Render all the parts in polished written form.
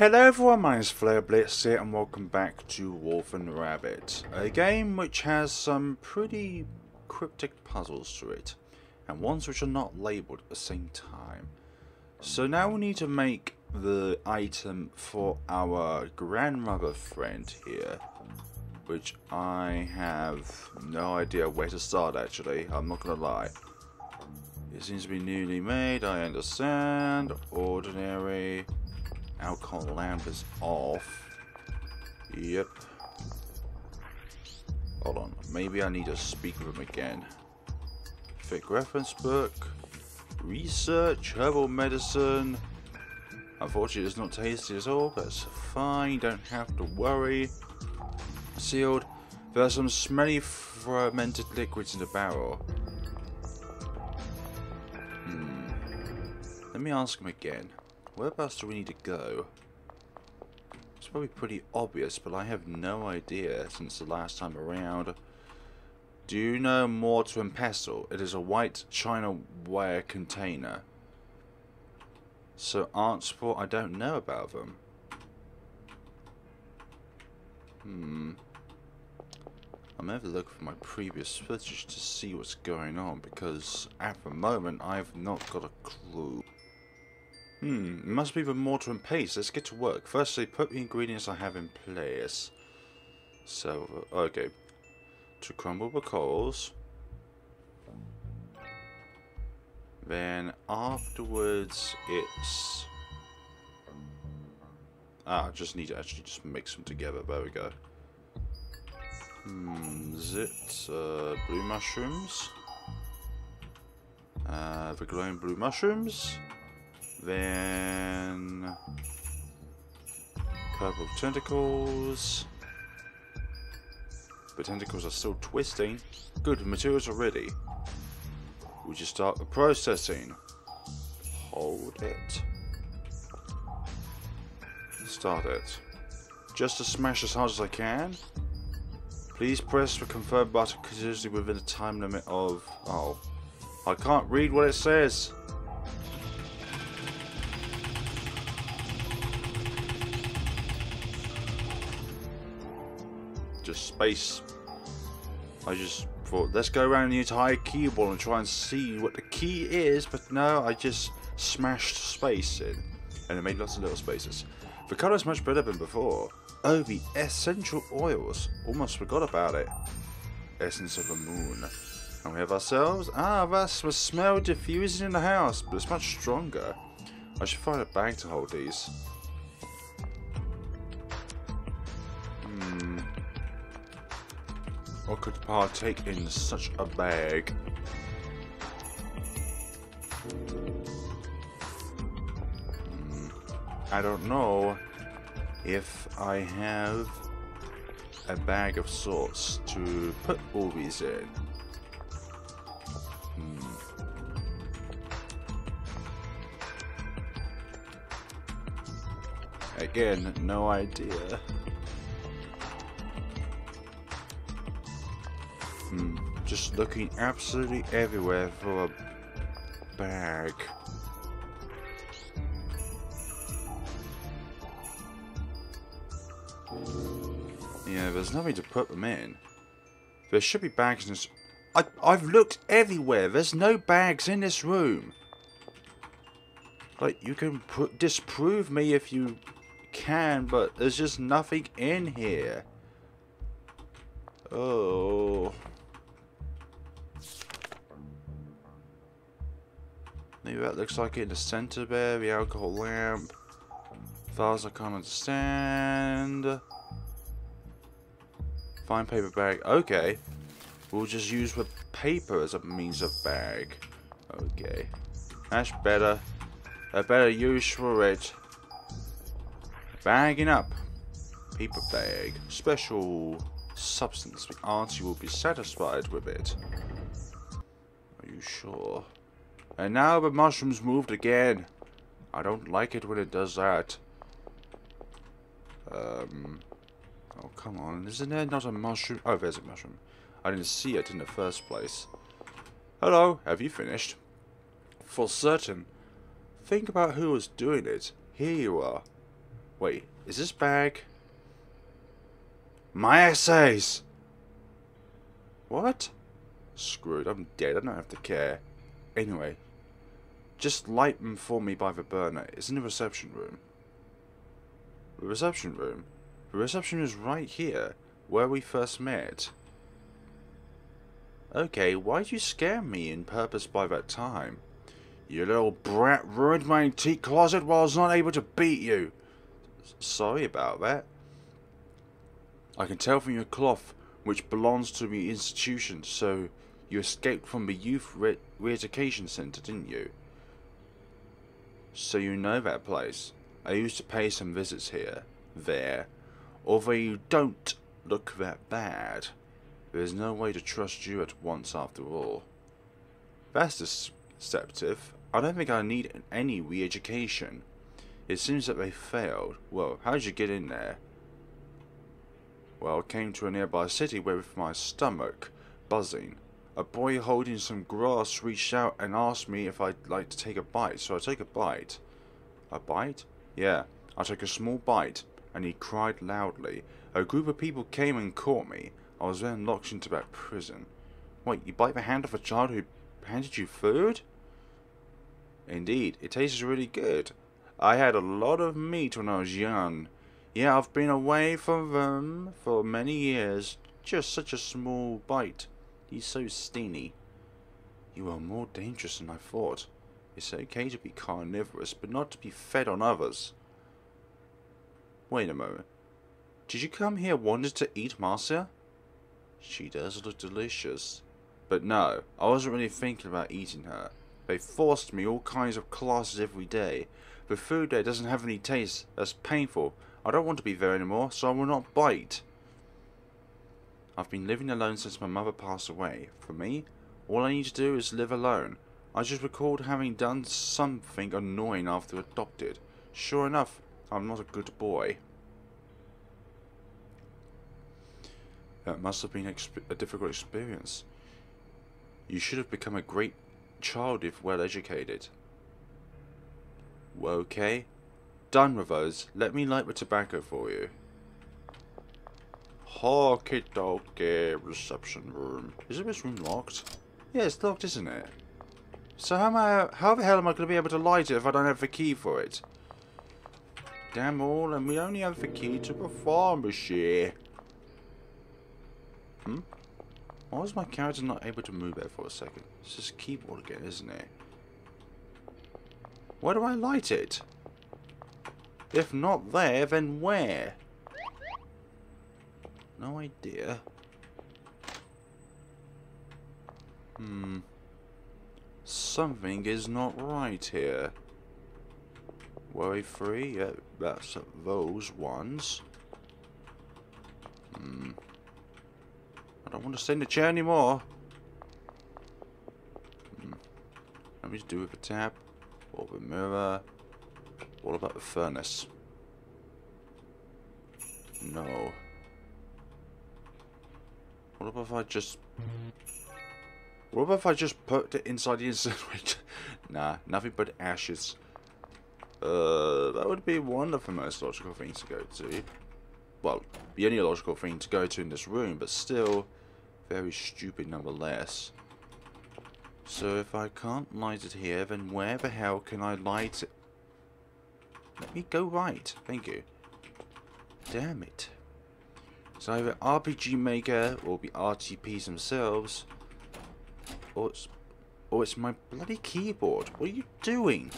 Hello everyone, my name is FlareBlitzed here and welcome back to Wolf and Rabbit, a game which has some pretty cryptic puzzles to it, and ones which are not labelled at the same time. So now we need to make the item for our grandmother friend here, which I have no idea where to start actually, I'm not gonna lie. It seems to be newly made, I understand, ordinary. Alcohol lamp is off. Yep. Hold on. Maybe I need to speak with him again. Fake reference book. Research. Herbal medicine. Unfortunately, it's not tasty at all. That's fine. Don't have to worry. Sealed. There are some smelly fermented liquids in the barrel. Let me ask him again. Whereabouts do we need to go? It's probably pretty obvious, but I have no idea since the last time around. Do you know mortar and pestle? It is a white chinaware container. So art support, I don't know about them. I'm going to look for my previous footage to see what's going on, because at the moment I've not got a clue. It must be the mortar and paste. Let's get to work. Firstly, put the ingredients I have in place. So, okay. To crumble the corals. Then afterwards, it's... just need to actually just mix them together. There we go. Is it blue mushrooms? The glowing blue mushrooms. Then purple tentacles. The tentacles are still twisting. Good, the materials are ready. We just start the processing. Hold it. Start it. Just to smash as hard as I can. Please press the confirm button continuously within a time limit of... Oh. I can't read what it says. Just space. I just thought, let's go around the entire keyboard and try and see what the key is, but no, I just smashed space in, and it made lots of little spaces. The colour is much better than before. Oh, the essential oils. Almost forgot about it. Essence of the moon. And we have ourselves... that's the smell diffusing in the house, but it's much stronger. I should find a bag to hold these. What could partake in such a bag? I don't know if I have a bag of sorts to put all these in. Again, no idea. Just looking absolutely everywhere for a bag. Yeah, there's nothing to put them in. There should be bags in this... I've looked everywhere. There's no bags in this room. Like, you can disprove me if you can, but there's just nothing in here. Oh... Maybe that looks like it in the center there, the alcohol lamp. Files I can't understand. Fine paper bag, okay. We'll just use the paper as a means of bag. Okay. That's better. A better use for it. Bagging up. Paper bag. Special substance. The auntie will be satisfied with it. Are you sure? And now the mushrooms moved again. I don't like it when it does that. Oh, come on. Isn't there not a mushroom? Oh, there's a mushroom. I didn't see it in the first place. Hello, have you finished? For certain. Think about who was doing it. Here you are. Wait, is this bag? My essays! What? Screwed, I'm dead, I don't have to care. Anyway, just light them for me by the burner. It's in the reception room. The reception room? The reception is right here, where we first met. Okay, why'd you scare me in purpose by that time? You little brat ruined my antique closet while I was not able to beat you. Sorry about that. I can tell from your cloth, which belongs to the institution, so you escaped from the youth re-education centre, didn't you? So you know that place. I used to pay some visits here, there. Although you don't look that bad, there's no way to trust you at once after all. That's deceptive. I don't think I need any re-education. It seems that they failed. Well, how did you get in there? Well, I came to a nearby city with my stomach buzzing. A boy holding some grass reached out and asked me if I'd like to take a bite, so I took a bite. A bite? Yeah, I took a small bite, and he cried loudly. A group of people came and caught me. I was then locked into that prison. Wait, you bite the hand of a child who handed you food? Indeed, it tastes really good. I had a lot of meat when I was young. Yeah, I've been away from them for many years. Just such a small bite. He's so steamy. You are more dangerous than I thought. It's okay to be carnivorous, but not to be fed on others. Wait a moment. Did you come here wanting to eat Marcia? She does look delicious. But no, I wasn't really thinking about eating her. They forced me all kinds of classes every day. The food there doesn't have any taste. That's painful. I don't want to be there anymore, so I will not bite. I've been living alone since my mother passed away. For me, all I need to do is live alone. I just recalled having done something annoying after adopted. Sure enough, I'm not a good boy. That must have been a difficult experience. You should have become a great child if well educated. Well, okay. Done with those. Let me light the tobacco for you. Okie dokie, reception room. Is this room locked? Yeah, it's locked, isn't it? So how the hell am I going to be able to light it if I don't have the key for it? Damn all, and we only have the key to the pharmacy. Why was my character not able to move there for a second? It's just keyboard again, isn't it? Where do I light it? If not there, then where? No idea. Something is not right here. Worry free? Yeah, that's those ones. I don't want to stay in the chair anymore. Let me just do with the tap, or the mirror. What about the furnace? No. What about if I just... What about if I just put it inside the incinerator? Nah, nothing but ashes. That would be one of the most logical things to go to. Well, the only logical thing to go to in this room, but still very stupid nonetheless. So if I can't light it here, then where the hell can I light it? Let me go right. Thank you. Damn it. It's either RPG Maker or the RTPs themselves, or it's my bloody keyboard. What are you doing?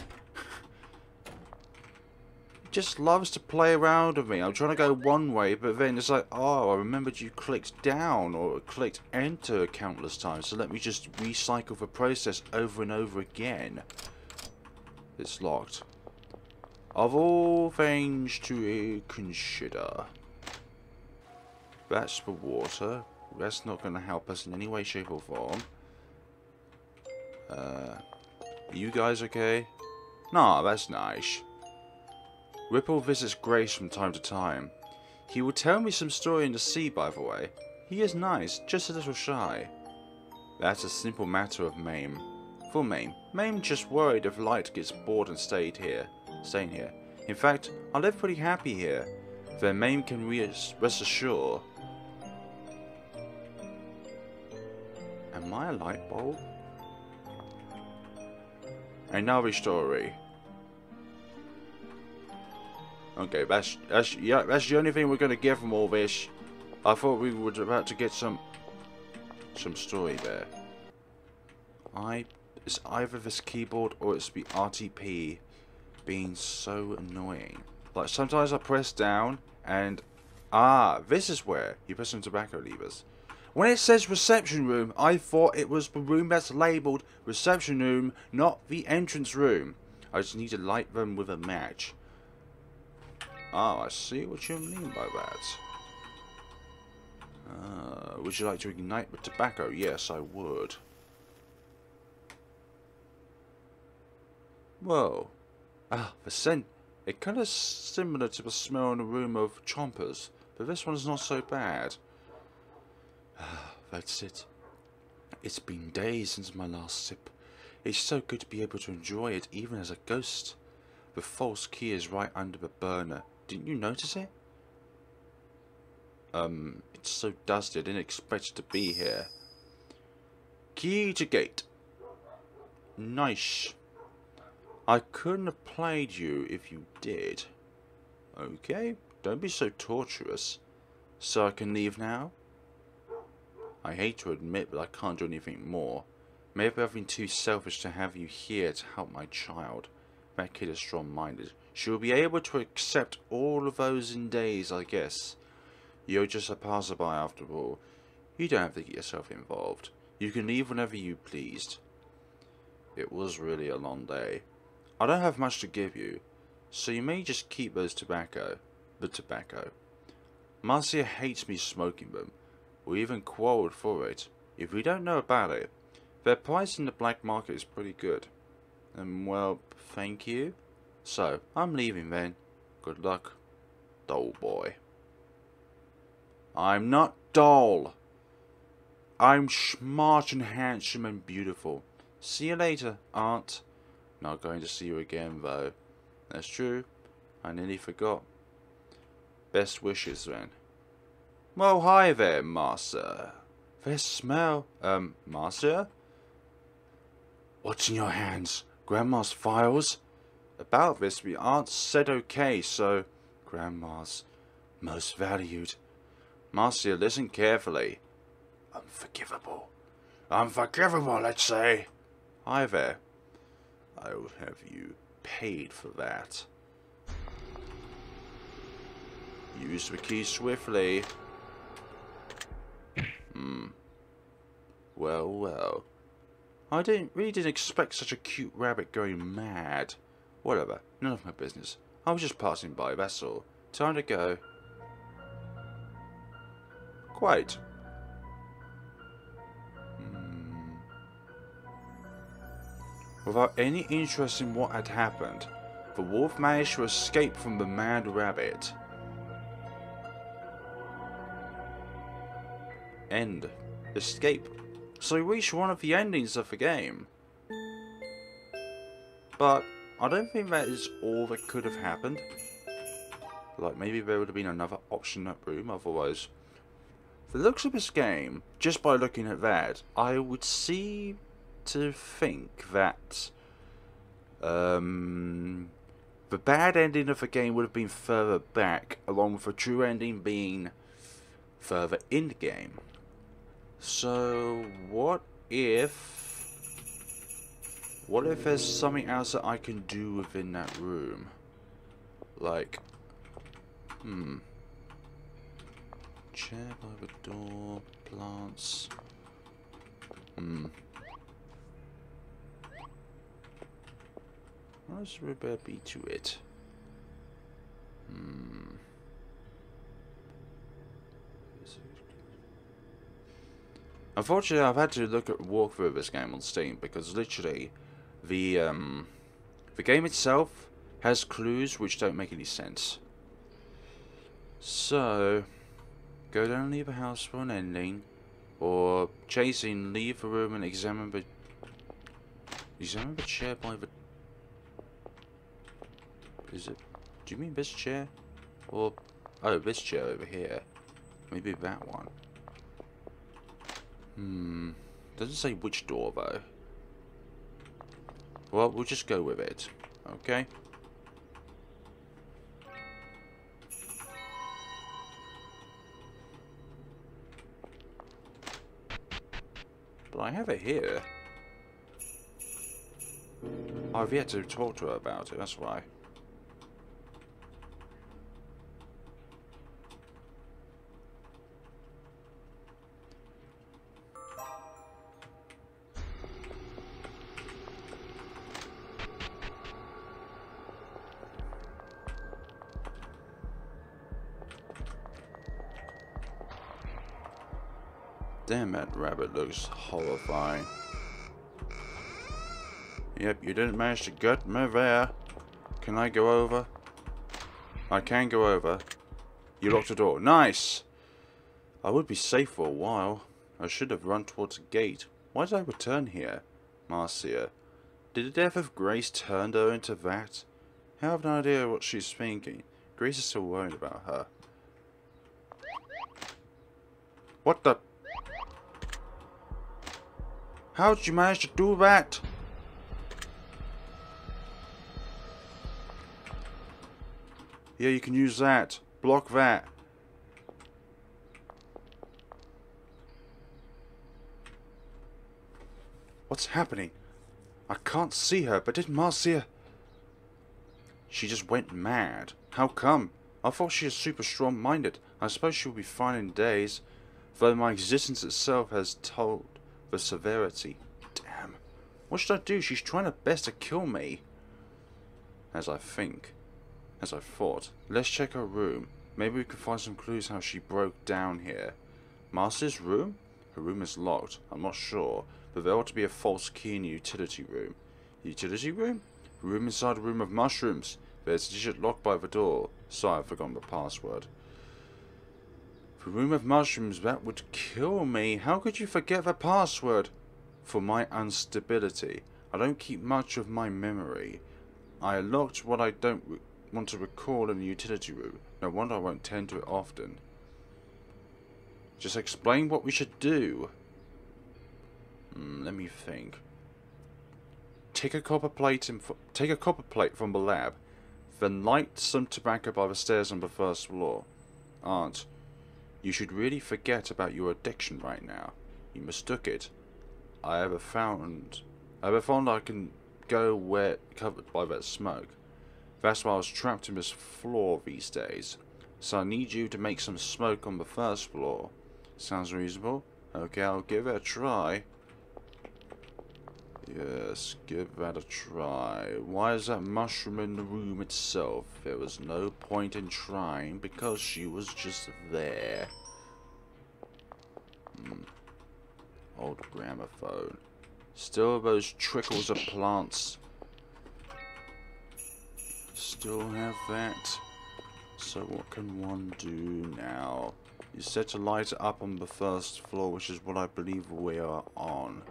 It just loves to play around with me. I'm trying to go one way, but then it's like, oh, I remembered you clicked down or clicked enter countless times, so let me just recycle the process over and over again. It's locked. Of all things to consider. That's the water. That's not going to help us in any way, shape or form. You guys okay? Nah, that's nice. Ripple visits Grace from time to time. He will tell me some story in the sea, by the way. He is nice, just a little shy. That's a simple matter of Mame. For Mame. Mame just worried if Light gets bored and staying here. In fact, I live pretty happy here. Their name can rest assured. Am I a light bulb? Another story. Okay, that's the only thing we're gonna get from all this. I thought we were about to get some story there. It's either this keyboard or it's the RTP being so annoying. Like sometimes I press down and this is where you press some tobacco levers. When it says reception room, I thought it was the room that's labelled reception room, not the entrance room. I just need to light them with a match. Oh, I see what you mean by that. Would you like to ignite with tobacco? Yes, I would. Whoa. The scent. It kind of similar to the smell in a room of chompers, but this one's not so bad. That's it. It's been days since my last sip. It's so good to be able to enjoy it even as a ghost. The false key is right under the burner. Didn't you notice it? It's so dusty I didn't expect it to be here. Key to gate. Nice. I couldn't have played you if you did. Okay, don't be so torturous. So I can leave now? I hate to admit, but I can't do anything more. Maybe I've been too selfish to have you here to help my child. That kid is strong-minded. She'll be able to accept all of those in days, I guess. You're just a passerby after all. You don't have to get yourself involved. You can leave whenever you pleased. It was really a long day. I don't have much to give you, so you may just keep the tobacco. Marcia hates me smoking them. We even quarreled for it. If we don't know about it, their price in the black market is pretty good. And well, thank you. So, I'm leaving then. Good luck, doll boy. I'm not dull. I'm smart and handsome and beautiful. See you later, Aunt. Not going to see you again, though. That's true. I nearly forgot. Best wishes, then. Well, hi there, Marcia. There's smell. Marcia? What's in your hands? Grandma's files? About this, the aunt said okay, so... Grandma's most valued. Marcia, listen carefully. Unforgivable. Unforgivable, let's say. Hi there. I'll have you paid for that. Use the key swiftly. Well, well. I really didn't expect such a cute rabbit going mad. Whatever, none of my business. I was just passing by, that's all. Time to go. Quite. Without any interest in what had happened, the wolf managed to escape from the mad rabbit. End. Escape. So we reached one of the endings of the game. But I don't think that is all that could have happened. Like, maybe there would have been another option in that room, otherwise. The looks of this game, just by looking at that, I would see to think that the bad ending of the game would have been further back, along with the true ending being further in the game. So what if there's something else that I can do within that room? Like, chair by the door, plants. What else would there be to it? Unfortunately, I've had to look at walkthrough of this game on Steam because literally, the game itself has clues which don't make any sense. So, go down and leave the house for an ending, or chasing, leave the room and examine the chair by the... Is it? Do you mean this chair? Or, oh, this chair over here. Maybe that one. Doesn't say which door though. Well, we'll just go with it. Okay? But I have it here. I've yet to talk to her about it, that's why. Damn, that rabbit looks horrifying. Yep, you didn't manage to get me there. Can I go over? I can go over. You locked the door. Nice! I would be safe for a while. I should have run towards the gate. Why did I return here? Marcia. Did the death of Grace turn her into that? I have no idea what she's thinking. Grace is still worried about her. What the... How did you manage to do that? Yeah, you can use that. Block that. What's happening? I can't see her, but did Marcia... She just went mad. How come? I thought she was super strong-minded. I suppose she'll be fine in days. Though my existence itself has told the severity. Damn. What should I do? She's trying her best to kill me. As I thought. Let's check her room. Maybe we can find some clues how she broke down here. Marcia's room? Her room is locked. I'm not sure. But there ought to be a false key in the utility room. Utility room? A room inside a room of mushrooms. There's a digit locked by the door. Sorry, I've forgotten the password. The room of mushrooms, that would kill me. How could you forget the password? For my instability. I don't keep much of my memory. I locked what I don't want to recall in the utility room. No wonder I won't tend to it often. Just explain what we should do. Let me think. Take a copper plate from the lab. Then light some tobacco by the stairs on the first floor. Aunt, you should really forget about your addiction right now. You mistook it. I have found I can go where covered by that smoke. That's why I was trapped in this floor these days. So I need you to make some smoke on the first floor. Sounds reasonable? Okay, I'll give it a try. Yes, give that a try. Why is that mushroom in the room itself? There was no point in trying because she was just there. Old gramophone. Still those trickles of plants. Still have that. So what can one do now? You said to light it up on the first floor, which is what I believe we are on.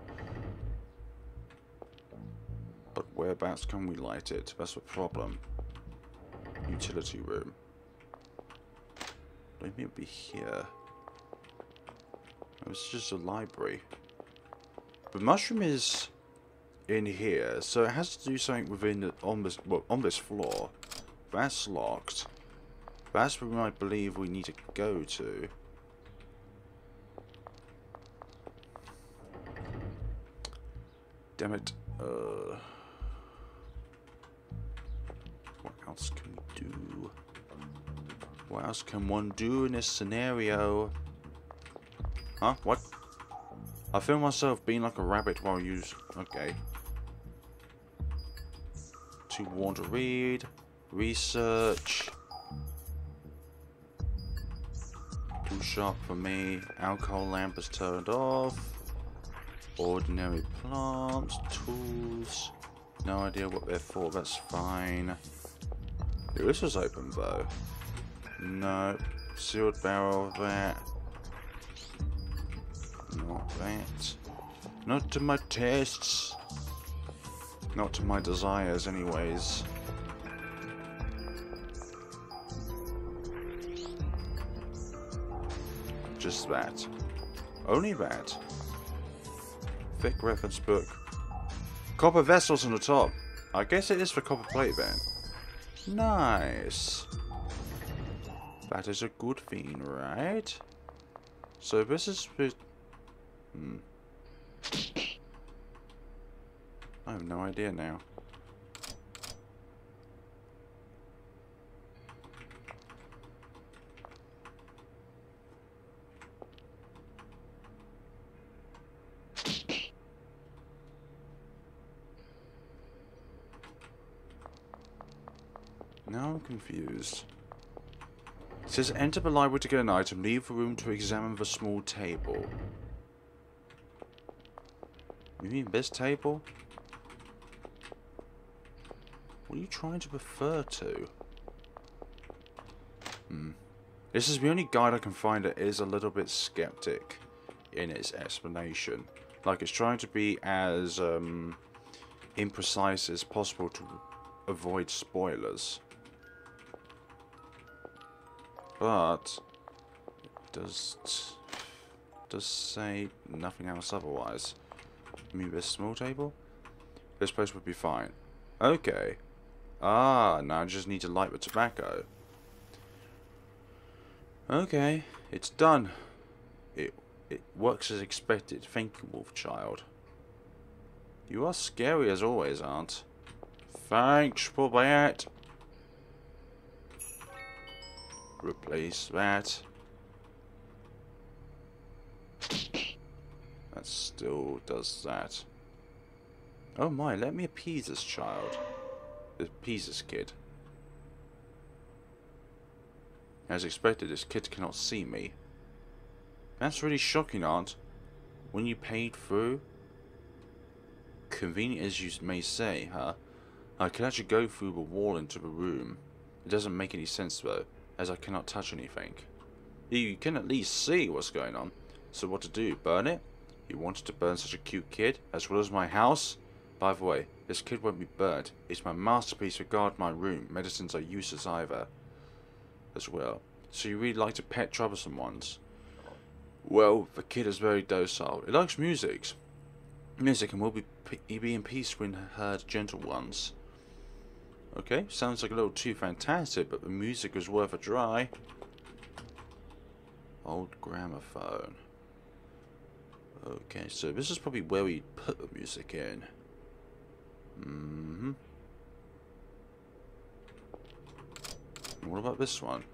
But whereabouts can we light it? That's the problem. Utility room. Maybe it'll be here. Oh, it's just a library. The mushroom is in here, so it has to do something within the, on this floor. That's locked. That's where I believe we need to go to. Damn it. What else can we do? What else can one do in this scenario? Huh? What? I feel myself being like a rabbit while you... Okay. Too worn to read. Research. Too sharp for me. Alcohol lamp is turned off. Ordinary plants. Tools. No idea what they're for. That's fine. This was open though. No. Sealed barrel of that. Not that. Not to my tastes. Not to my desires anyways. Just that. Only that. Thick reference book. Copper vessels on the top. I guess it is for copper plate then. Nice. That is a good thing, right? So this is with... I have no idea now. Now I'm confused. It says enter the library to get an item, leave the room to examine the small table. You mean this table? What are you trying to refer to? This is the only guide I can find that is a little bit skeptic in its explanation. Like it's trying to be as imprecise as possible to avoid spoilers. But it does say nothing else otherwise. You mean this small table? This place would be fine. Okay. Ah, now I just need to light the tobacco. Okay, it's done. It works as expected. Thank you, Wolfchild. You are scary as always, Aunt. Thanks for that. Replace that. That still does that. Oh my, let me appease this child. Appease this kid. As expected, this kid cannot see me. That's really shocking, Aunt. When you paid through? Convenient as you may say, huh? I can actually go through the wall into the room. It doesn't make any sense though, as I cannot touch anything. You can at least see what's going on. So what to do? Burn it? You wanted to burn such a cute kid, as well as my house? By the way, this kid won't be burnt. It's my masterpiece to guard my room. Medicines are useless either. As well. So you really like to pet troublesome ones? Well, the kid is very docile. It likes music. Music and will be in peace when heard gentle ones. Okay, sounds like a little too fantastic, but the music was worth a try. Old gramophone. Okay, so this is probably where we put the music in. What about this one?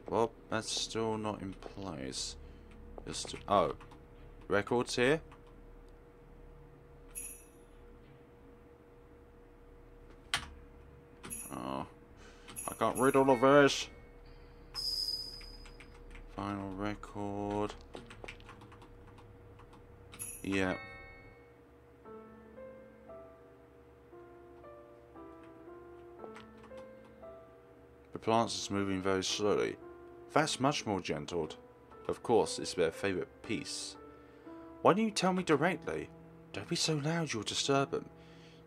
Well, that's still not in place. Oh, records here? Oh, I can't read all of this. Final record. Yeah. The plants is moving very slowly. That's much more gentled. Of course, it's their favourite piece. Why don't you tell me directly? Don't be so loud, you'll disturb them.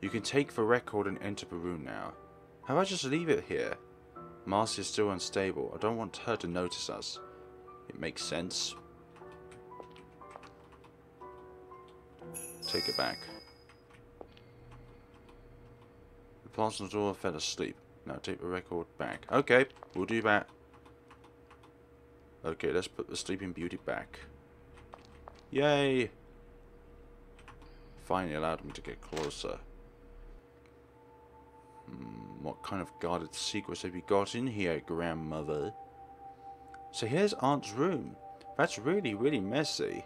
You can take the record and enter the room now. How about I just leave it here? Marcia is still unstable. I don't want her to notice us. It makes sense. Take it back. The plants on the door fell asleep. Now take the record back. Okay, we'll do that. Okay, let's put the Sleeping Beauty back. Yay! Finally allowed me to get closer. What kind of guarded secrets have you got in here, grandmother? So here's Aunt's room. That's really, really messy.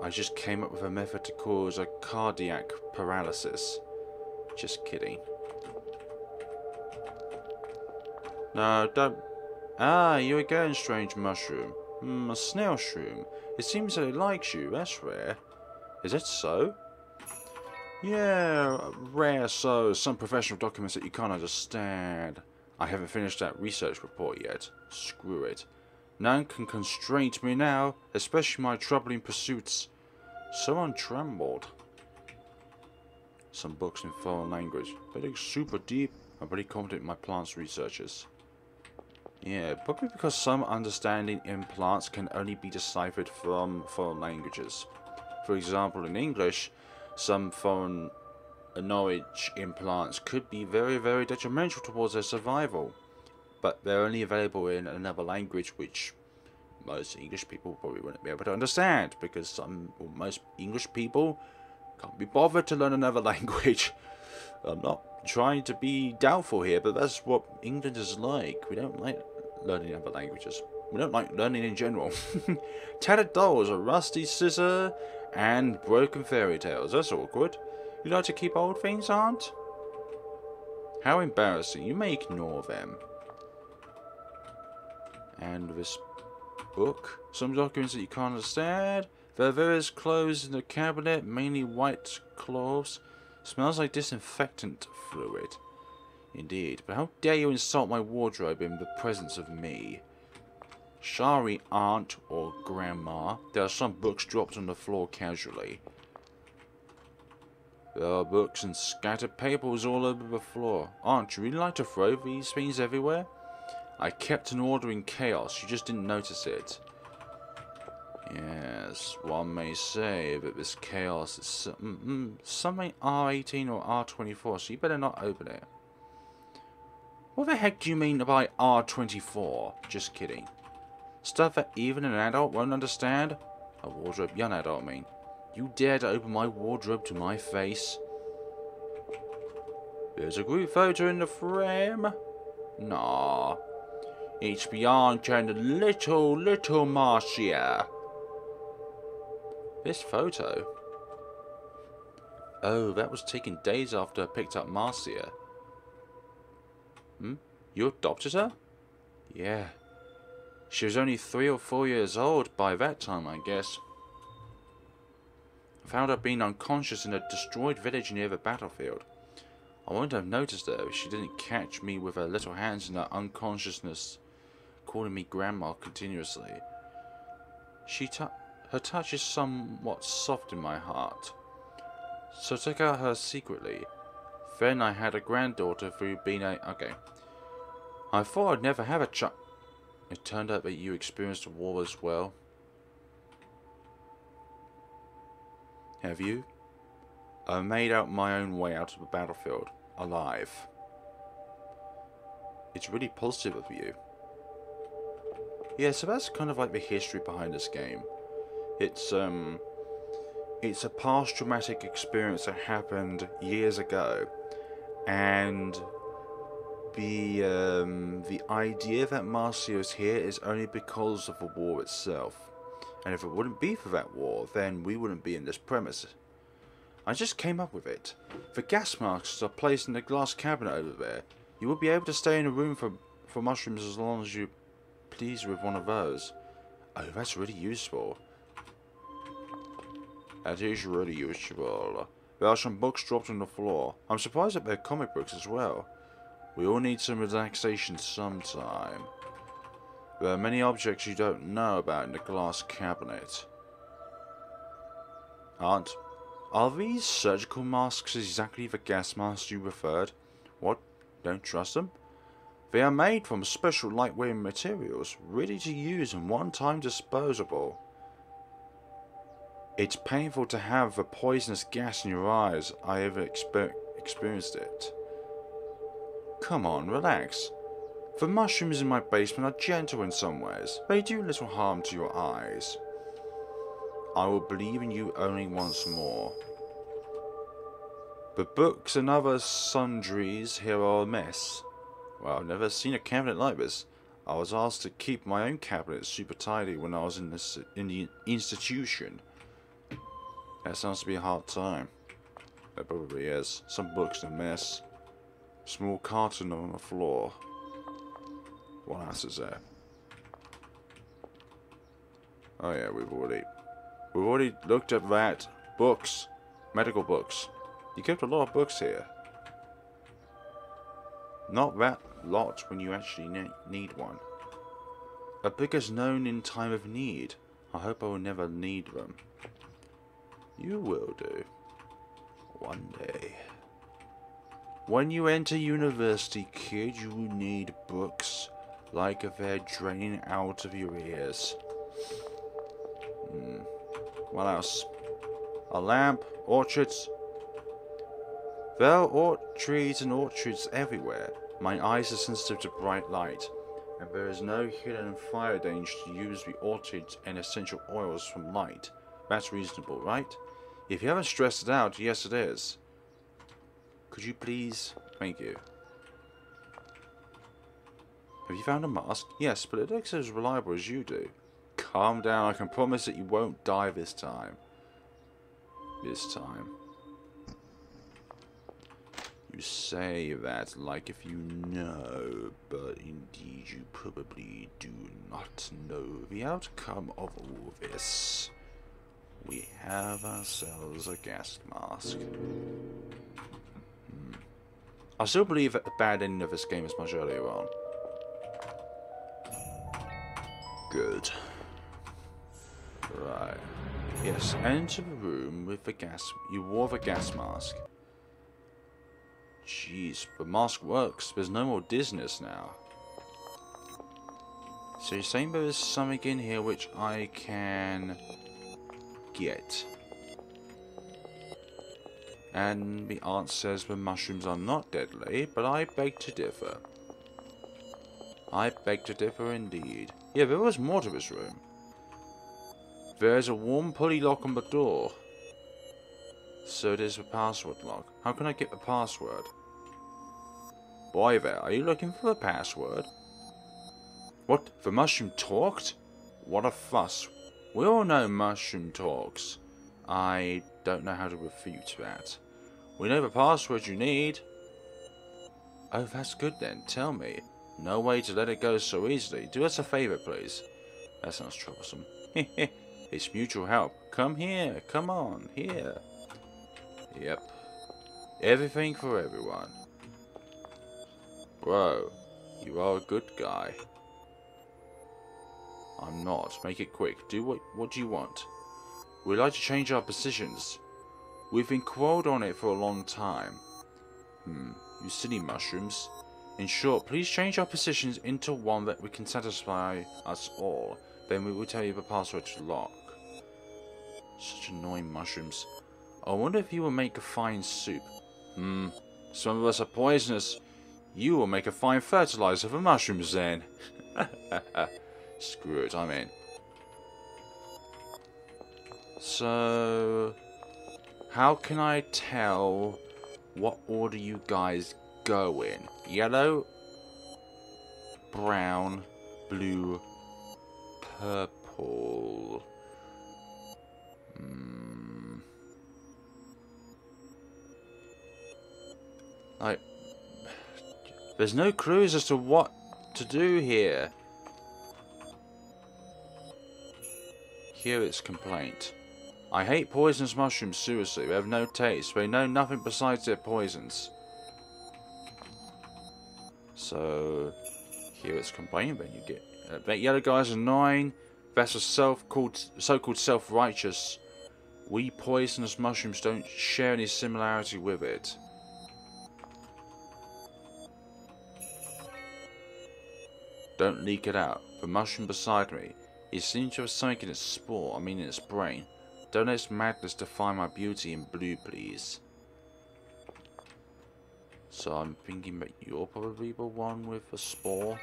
I just came up with a method to cause a cardiac paralysis. Just kidding. No, don't. Ah, you again, strange mushroom. A snail shroom. It seems that it likes you, that's rare. Is it so? Yeah, rare so. Some professional documents that you can't understand. I haven't finished that research report yet. Screw it. None can constrain me now, especially my troubling pursuits. Someone trembled. Some books in foreign language. They look super deep. I'm pretty confident in my plants researches. Yeah, probably because some understanding implants can only be deciphered from foreign languages. For example, in English, some foreign knowledge implants could be very, very detrimental towards their survival, but they're only available in another language which most English people probably wouldn't be able to understand, because most English people can't be bothered to learn another language. I'm not trying to be doubtful here, but that's what England is like. We don't like learning other languages. We don't like learning in general. Tattered dolls, a rusty scissor, and broken fairy tales. That's awkward. You like to keep old things, Aunt? How embarrassing. You may ignore them. And this book. Some documents that you can't understand. There are various clothes in the cabinet, mainly white cloths. Smells like disinfectant fluid. Indeed, but how dare you insult my wardrobe in the presence of me? Sorry, Aunt or Grandma. There are some books dropped on the floor casually. There are books and scattered papers all over the floor. Aunt, you really like to throw these things everywhere? I kept an order in chaos, you just didn't notice it. Yes, one may say that this chaos is something R18 or R24, so you better not open it. What the heck do you mean by R24? Just kidding. Stuff that even an adult won't understand? A wardrobe, young adult, I mean. You dare to open my wardrobe to my face? There's a group photo in the frame. Nah. It's beyond and little Marcia. This photo? Oh, that was taken days after I picked up Marcia. You adopted her? Yeah. She was only 3 or 4 years old by that time, I guess. I found her being unconscious in a destroyed village near the battlefield. I wouldn't have noticed her if she didn't catch me with her little hands in her unconsciousness, calling me Grandma continuously. Her touch is somewhat soft in my heart, so I took out her secretly. Then I had a granddaughter through being okay. I thought I'd never have a child. It turned out that you experienced a war as well. Have you? I made out my own way out of the battlefield, alive. It's really positive of you. Yeah, so that's kind of like the history behind this game. It's a past traumatic experience that happened years ago, and the idea that Marcia is here is only because of the war itself. And if it wouldn't be for that war, then we wouldn't be in this premise. I just came up with it. The gas masks are placed in the glass cabinet over there. You will be able to stay in a room for mushrooms as long as you please with one of those. Oh, that's really useful. That is really useful. There are some books dropped on the floor. I'm surprised that they're comic books as well. We all need some relaxation sometime. There are many objects you don't know about in the glass cabinet. Are these surgical masks exactly the gas masks you referred? What? Don't trust them? They are made from special lightweight materials, ready to use and one-time disposable. It's painful to have the poisonous gas in your eyes. I ever experienced it. Come on, relax. The mushrooms in my basement are gentle in some ways. They do little harm to your eyes. I will believe in you only once more. The books and other sundries here are a mess. Well, I've never seen a cabinet like this. I was asked to keep my own cabinet super tidy when I was in the institution. That sounds to be a hard time. It probably is. Some books are a mess. Small carton on the floor. What else is there? Oh yeah, we've already looked at that. Books. Medical books. You kept a lot of books here. Not that lot when you actually need one. A book is known in time of need. I hope I will never need them. You will do. One day. When you enter university, kid, you will need books. like they're draining out of your ears. What else? A lamp, orchards. There are trees and orchards everywhere. My eyes are sensitive to bright light, and there is no hidden fire danger to use the orchids and essential oils from light. That's reasonable, right? If you haven't stressed it out, yes it is. Could you please? Thank you. Have you found a mask? Yes, but it looks as reliable as you do. Calm down, I can promise that you won't die this time. This time. You say that like if you know, but indeed you probably do not know the outcome of all this. We have ourselves a gas mask. I still believe that the bad ending of this game is much earlier on. Good. Right. Yes, enter the room with the gas. You wore the gas mask. Jeez, the mask works. There's no more dizziness now. So you're saying there is something in here which I can get. And the aunt says the mushrooms are not deadly, but I beg to differ. I beg to differ indeed. Yeah, there was more to this room. There's a warm pulley lock on the door. So it is the password lock. How can I get the password? Boy there, are you looking for the password? What? The mushroom talked? What a fuss. We all know mushroom talks. I don't know how to refute that. We know the password you need. Oh, that's good then. Tell me. No way to let it go so easily. Do us a favour, please. That sounds troublesome. It's mutual help. Come here. Come on. Here. Yep. Everything for everyone. Bro, you are a good guy. I'm not. Make it quick. What do you want? We'd like to change our positions. We've been quarreled on it for a long time. You silly mushrooms. In short, please change our positions into one that we can satisfy us all. Then we will tell you the password to the lock. Such annoying mushrooms. I wonder if you will make a fine soup. Some of us are poisonous. You will make a fine fertilizer for mushrooms then. Screw it, I'm in. So, how can I tell what order you guys go in? Yellow, brown, blue, purple. There's no clues as to what to do here. Here it's complaint. I hate poisonous mushrooms, seriously. They have no taste. They know nothing besides their poisons. So, here it's complaining. Then you get that yellow guy's annoying. That's a so-called self-righteous. We poisonous mushrooms don't share any similarity with it. Don't leak it out. The mushroom beside me. It seems to have something in its in its brain. Don't let its madness define my beauty in blue, please. So I'm thinking that you're probably the one with the spore.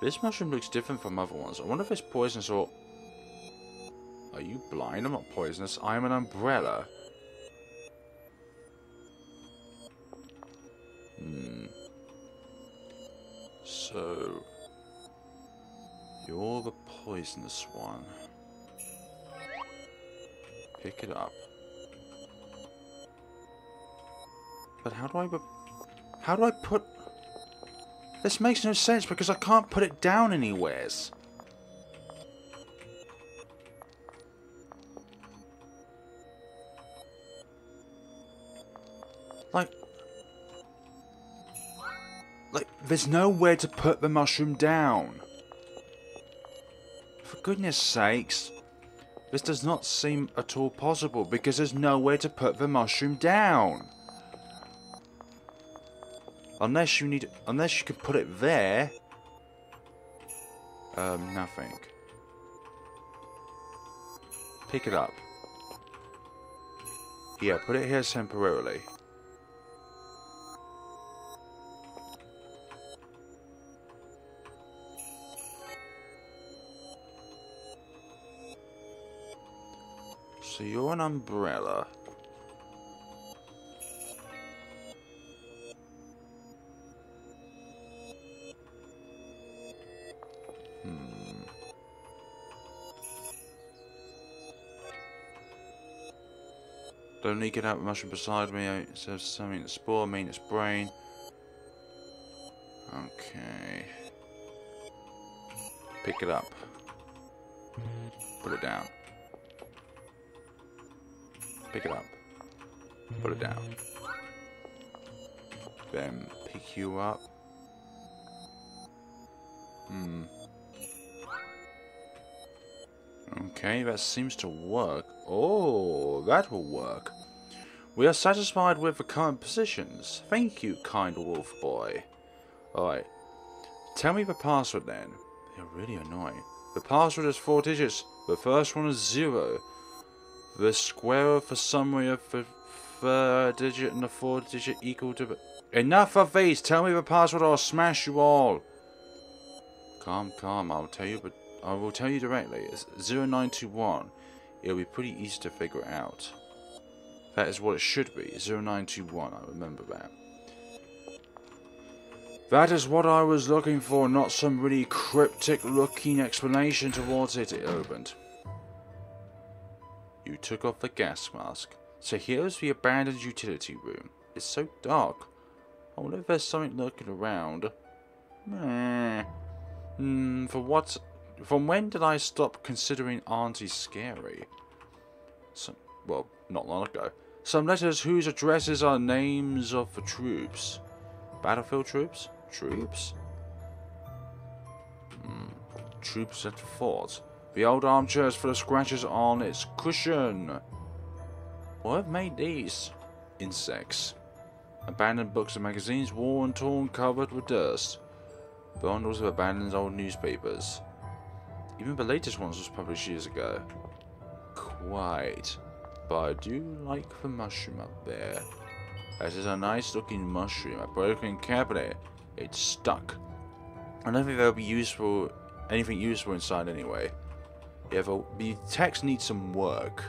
This mushroom looks different from other ones. I wonder if it's poisonous or... Are you blind? I'm not poisonous. I'm an umbrella. So... You're the poisonous one. Pick it up. But how do I put... This makes no sense because I can't put it down anywheres. Like, there's nowhere to put the mushroom down. For goodness sakes, this does not seem at all possible because there's nowhere to put the mushroom down. Unless you can put it there. Nothing. Pick it up. Yeah, put it here temporarily. So you're an umbrella. Don't need to get out of the mushroom beside me. It says something spore, I mean it's brain. Okay. Pick it up. Put it down. Pick it up. Put it down. Then pick you up. Okay, that seems to work. Oh, that will work. We are satisfied with the current positions. Thank you, kind wolf boy. Alright. Tell me the password then. They're really annoying. The password is 4 digits. The first one is 0. The square of the summary of the third digit and the 4th digit equal to... Enough of these! Tell me the password or I'll smash you all! Calm, calm. I will tell you directly. It's 0921. It'll be pretty easy to figure out. That is what it should be. 0921. I remember that. That is what I was looking for, not some really cryptic looking explanation towards it. It opened. You took off the gas mask. So here's the abandoned utility room. It's so dark. I wonder if there's something lurking around. From when did I stop considering Auntie scary? Well, not long ago. Some letters whose addresses are names of the troops. Battlefield troops? Troops? Troops at the fort. The old armchair is full of scratches on its cushion. What have made these? Insects. Abandoned books and magazines, worn, torn, covered with dust. Bundles of abandoned old newspapers. Even the latest ones was published years ago. Quite. But I do like the mushroom up there. That is a nice looking mushroom. A broken cabinet. It's stuck. I don't think there'll be anything useful inside anyway. Yeah, the text needs some work.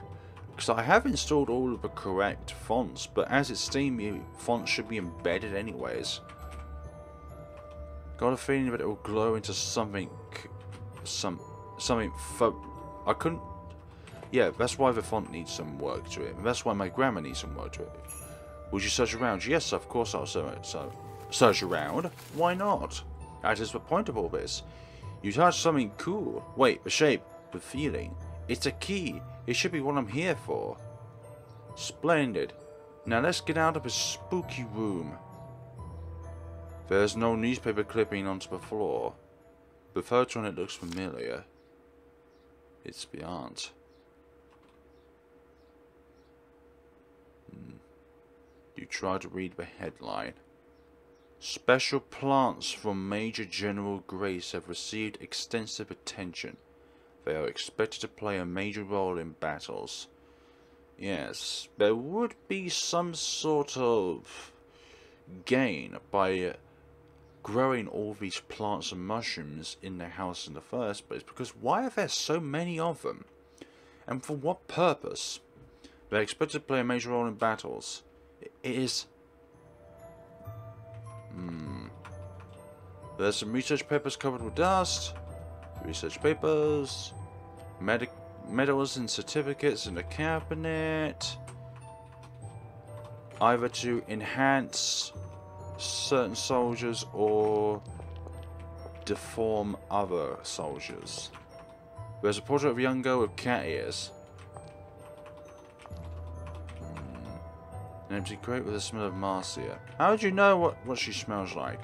Because I have installed all of the correct fonts, but as it's Steam, the fonts should be embedded anyways. Got a feeling that it will glow into something. I couldn't. Yeah, that's why the font needs some work to it. And that's why my grammar needs some work to it. Would you search around? Yes, of course I'll search around. Why not? That is the point of all this. You touched something cool. Wait, the shape, the feeling. It's a key. It should be what I'm here for. Splendid. Now let's get out of this spooky room. There's no newspaper clipping onto the floor. The photo on it looks familiar. It's the aunt. You try to read the headline. Special plants from Major General Grace have received extensive attention. They are expected to play a major role in battles. Yes, there would be some sort of gain by growing all these plants and mushrooms in their house in the first place, because why are there so many of them? And for what purpose? They're expected to play a major role in battles. It is... There's some research papers covered with dust. Research papers. Medals and certificates in the cabinet. Either to enhance certain soldiers or deform other soldiers. There's a portrait of a young girl with cat ears. An empty crate with the smell of Marcia. How would you know what she smells like?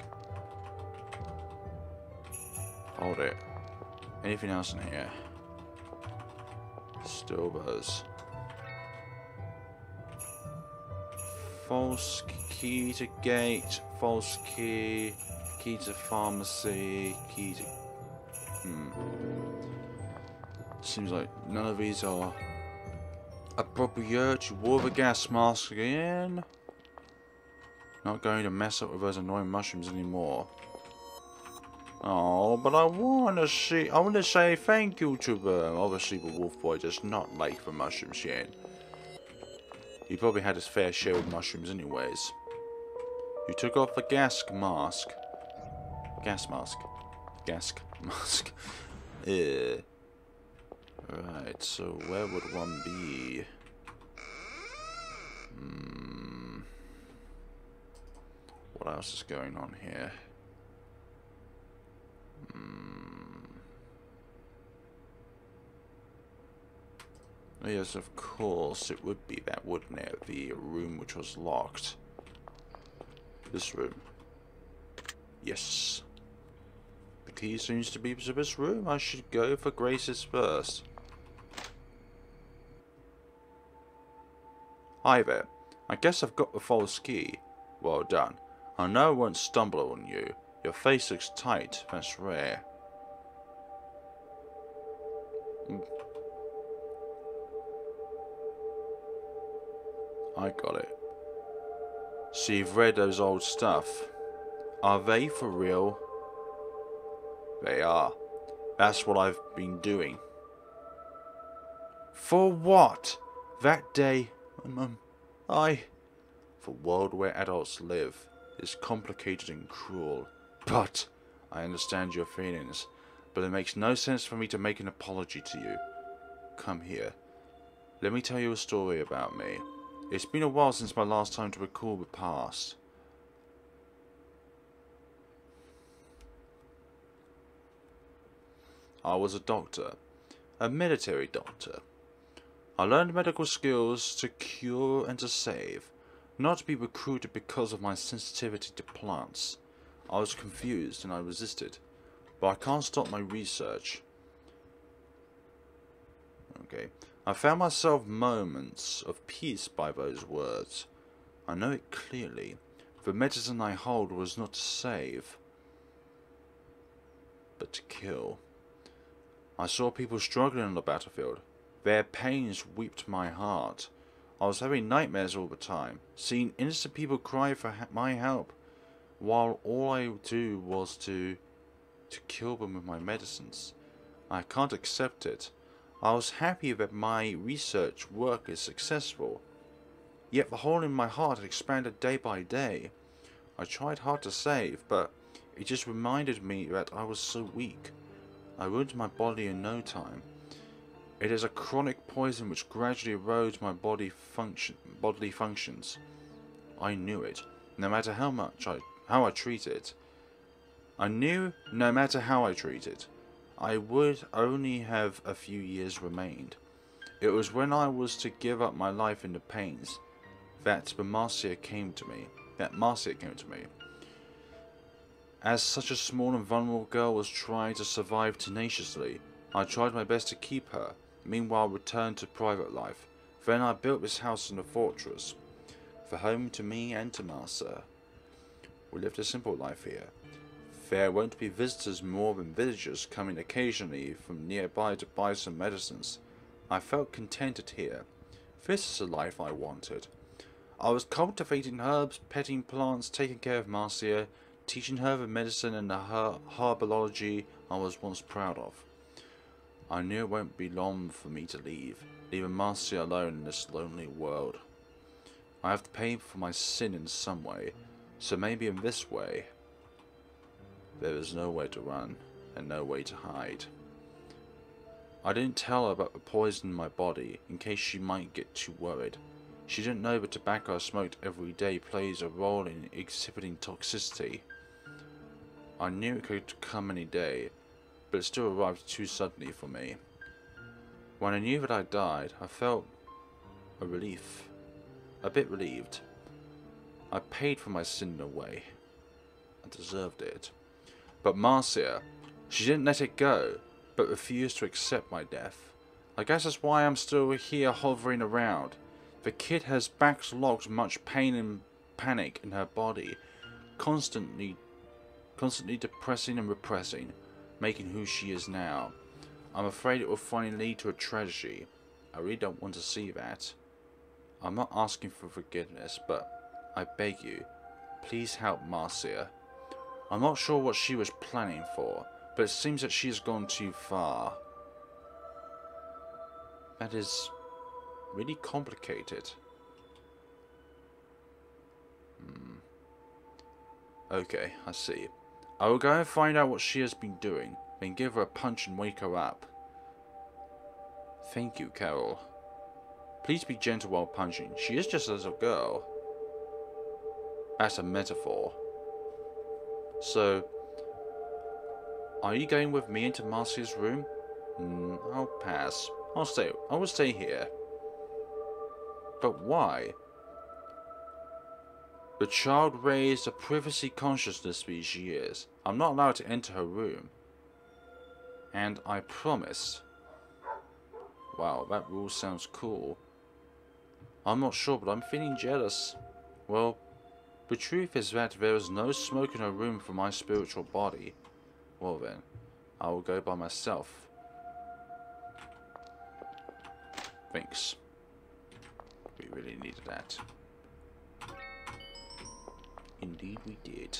Hold it. Anything else in here? Still buzz. False key to gate, false key, key to pharmacy, key to... Seems like none of these are appropriate. You wore the gas mask again. Not going to mess up with those annoying mushrooms anymore. Oh, but I want to say thank you to them. Obviously, the wolf boy does not like the mushrooms yet. He probably had his fair share of mushrooms anyways. You took off the gas mask. Gas mask. Gas mask. Right, so where would one be? What else is going on here? Yes, of course it would be that, wouldn't it? The room which was locked. This room. Yes. The key seems to be to this room. I should go for Grace's first. Hi there. I guess I've got the false key. Well done. I know I won't stumble on you. Your face looks tight. That's rare. I got it. So you've read those old stuff. Are they for real? They are. That's what I've been doing. For what? That day, the world where adults live is complicated and cruel. But I understand your feelings. But it makes no sense for me to make an apology to you. Come here. Let me tell you a story about me. It's been a while since my last time to recall the past. I was a doctor. A military doctor. I learned medical skills to cure and to save. Not to be recruited because of my sensitivity to plants. I was confused and I resisted. But I can't stop my research. Okay. I found myself moments of peace by those words. I know it clearly. The medicine I hold was not to save, but to kill. I saw people struggling on the battlefield. Their pains weeped my heart. I was having nightmares all the time, seeing innocent people cry for my help, while all I do was to kill them with my medicines. I can't accept it. I was happy that my research work is successful, yet the hole in my heart expanded day by day. I tried hard to save, but it just reminded me that I was so weak. I ruined my body in no time. It is a chronic poison which gradually erodes my bodily functions. I knew it, no matter how I treat it. I knew no matter how I treat it, I would only have a few years remained. It was when I was to give up my life in the pains that Marcia came to me. As such a small and vulnerable girl was trying to survive tenaciously, I tried my best to keep her, meanwhile returned to private life. Then I built this house in the fortress, for home to me and to Marcia. We lived a simple life here. There won't be visitors more than villagers coming occasionally from nearby to buy some medicines. I felt contented here. This is the life I wanted. I was cultivating herbs, petting plants, taking care of Marcia, teaching her the medicine and the herbology I was once proud of. I knew it won't be long for me to leave, leaving Marcia alone in this lonely world. I have to pay for my sin in some way, so maybe in this way. There is nowhere to run, and no way to hide. I didn't tell her about the poison in my body, in case she might get too worried. She didn't know the tobacco I smoked every day plays a role in exhibiting toxicity. I knew it could come any day, but it still arrived too suddenly for me. When I knew that I died, I felt a bit relieved. I paid for my sin in a way. I deserved it. But Marcia, she didn't let it go, but refused to accept my death. I guess that's why I'm still here hovering around. The kid has backlogged much pain and panic in her body, constantly depressing and repressing, making who she is now. I'm afraid it will finally lead to a tragedy. I really don't want to see that. I'm not asking for forgiveness, but I beg you, please help Marcia. I'm not sure what she was planning for, but it seems that she has gone too far. That is really complicated. Okay, I see. I will go and find out what she has been doing, then give her a punch and wake her up. Thank you, Carroll. Please be gentle while punching. She is just a little girl. That's a metaphor. So, are you going with me into Marcia's room? I'll pass. I will stay here. But why? The child raised a privacy consciousness species she is. I'm not allowed to enter her room. And I promised. Wow, that rule sounds cool. I'm not sure, but I'm feeling jealous. Well, the truth is that there is no smoke in her room for my spiritual body. Well then, I will go by myself. Thanks. We really needed that. Indeed we did.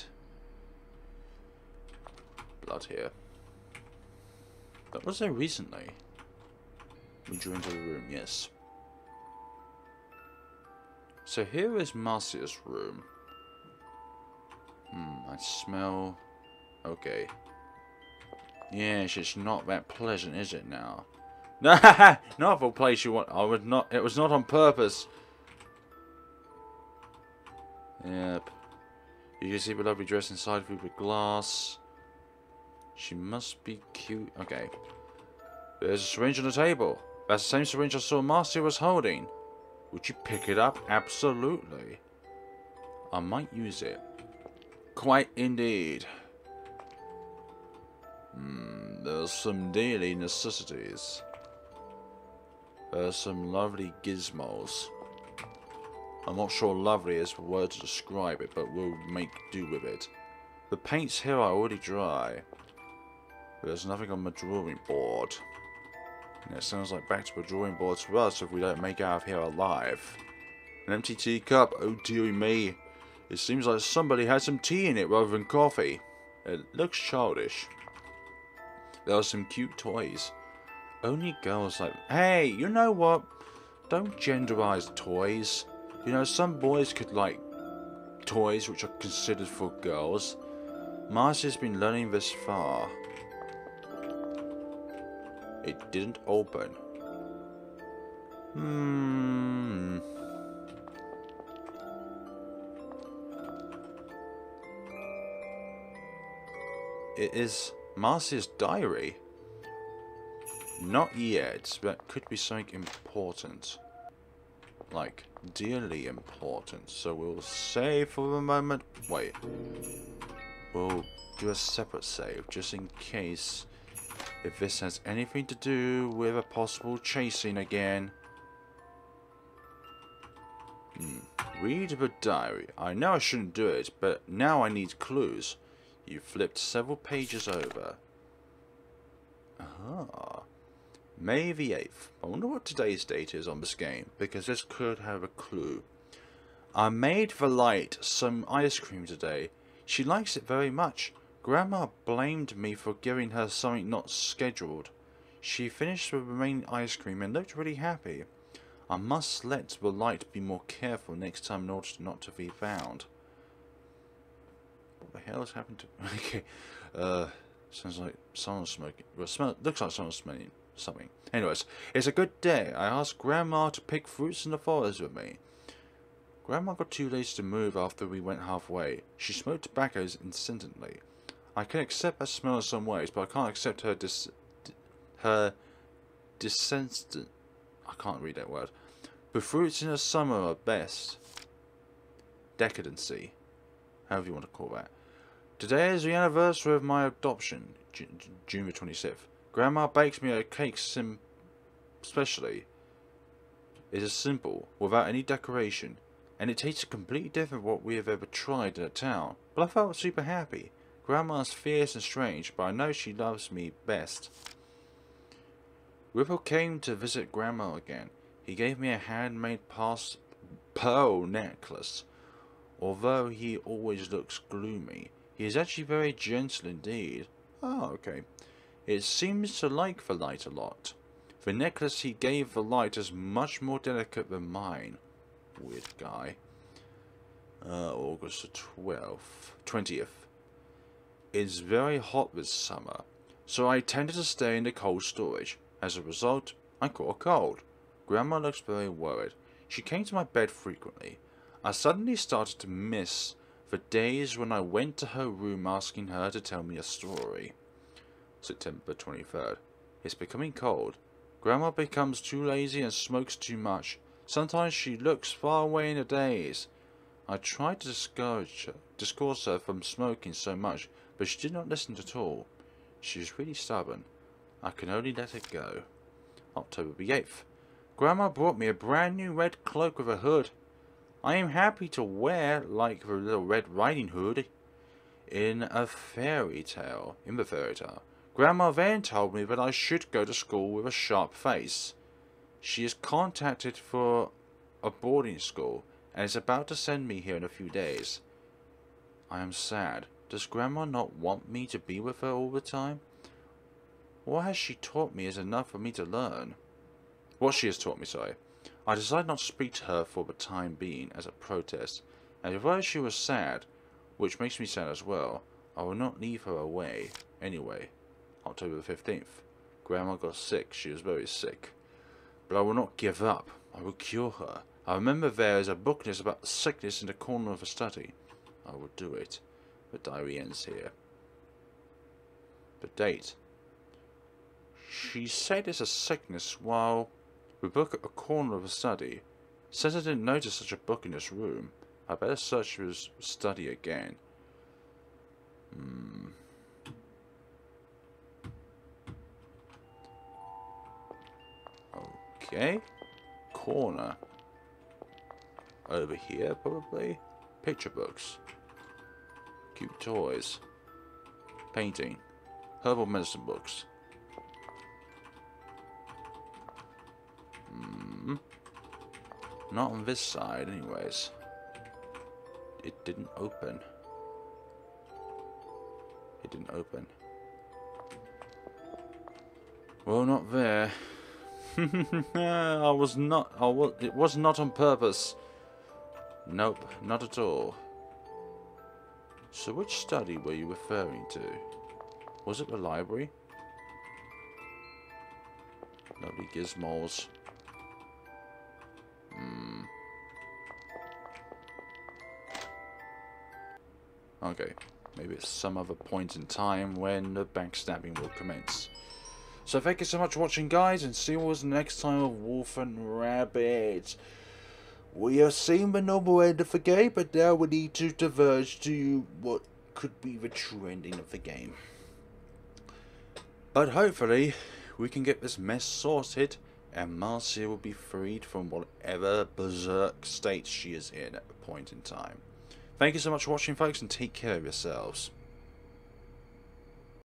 Blood here. That was there recently. When you enter the room, yes. So here is Marcia's room. I smell... Okay. Yes, it's not that pleasant, is it now? Not the place you want. I would not... It was not on purpose. Yep. You can see the lovely dress inside through the glass. She must be cute. Okay. There's a syringe on the table. That's the same syringe I saw Marcia was holding. Would you pick it up? Absolutely. I might use it. Quite indeed. There's some daily necessities. There's some lovely gizmos. I'm not sure lovely is the word to describe it, but we'll make do with it. The paints here are already dry. There's nothing on my drawing board. And it sounds like back to the drawing board to us if we don't make out of here alive. An empty teacup, oh dearie me. It seems like somebody had some tea in it rather than coffee. It looks childish. There are some cute toys. Only girls like... Hey, you know what? Don't genderize toys. You know, some boys could like toys which are considered for girls. Marcia's been learning this far. It didn't open. It is Marcia's diary. Not yet. That could be something important. Like, dearly important. So we'll save for the moment. Wait. We'll do a separate save, just in case if this has anything to do with a possible chasing again. Read the diary. I know I shouldn't do it, but now I need clues. You flipped several pages over. Ah. May the 8th. I wonder what today's date is on this game, because this could have a clue. I made the light some ice cream today. She likes it very much. Grandma blamed me for giving her something not scheduled. She finished the remaining ice cream and looked really happy. I must let the light be more careful next time in order not to be found. What the hell has happened to... Okay. Sounds like someone's smoking. Well, looks like someone's smoking something. Anyways, it's a good day. I asked Grandma to pick fruits in the forest with me. Grandma got too lazy to move after we went halfway. She smoked tobacco insistently. I can accept that smell in some ways, but I can't accept her dissensed. I can't read that word. The fruits in the summer are best. Decadency. However you want to call that. Today is the anniversary of my adoption. June the 26th. Grandma bakes me a cake specially. It is simple, without any decoration, and it tastes completely different from what we have ever tried in the town, but I felt super happy. Grandma's fierce and strange, but I know she loves me best. Ripple came to visit Grandma again. He gave me a handmade pearl necklace. Although he always looks gloomy, he is actually very gentle indeed. Oh, okay. It seems to like the light a lot. The necklace he gave the light is much more delicate than mine. Weird guy. August the 20th. It's very hot this summer, so I tended to stay in the cold storage. As a result, I caught a cold. Grandma looks very worried. She came to my bed frequently. I suddenly started to miss the days when I went to her room asking her to tell me a story. September 23rd. It's becoming cold. Grandma becomes too lazy and smokes too much. Sometimes she looks far away in a daze. I tried to discourse her from smoking so much, but she did not listen at all. She is really stubborn. I can only let it go. October the 8th. Grandma brought me a brand new red cloak with a hood. I am happy to wear like the little Red Riding Hood in the fairy tale. Grandma then told me that I should go to school with a sharp face. She is contacted for a boarding school and is about to send me here in a few days. I am sad. Does Grandma not want me to be with her all the time? What has she taught me is enough for me to learn. What she has taught me, sorry. I decided not to speak to her for the time being as a protest, and although she was sad, which makes me sad as well, I will not leave her away. Anyway, October the 15th. Grandma got sick. She was very sick. But I will not give up. I will cure her. I remember there is a book list about sickness in the corner of the study. I will do it. The diary ends here. The date. She said it's a sickness while we book at a corner of the study. Says I didn't notice such a book in this room. I better search his study again. Okay. Corner. Over here, probably. Picture books. Cute toys. Painting. Herbal medicine books. Not on this side, anyways. It didn't open. It didn't open. Well, not there. It was not on purpose. Nope, not at all. So which study were you referring to? Was it the library? Lovely gizmos. Okay, maybe it's some other point in time when the backstabbing will commence. So thank you so much for watching, guys, and see you all next time of Wolf and Rabbit. We have seen the normal end of the game, but now we need to diverge to what could be the true ending of the game. But hopefully, we can get this mess sorted, and Marcia will be freed from whatever berserk state she is in at the point in time. Thank you so much for watching, folks, and take care of yourselves.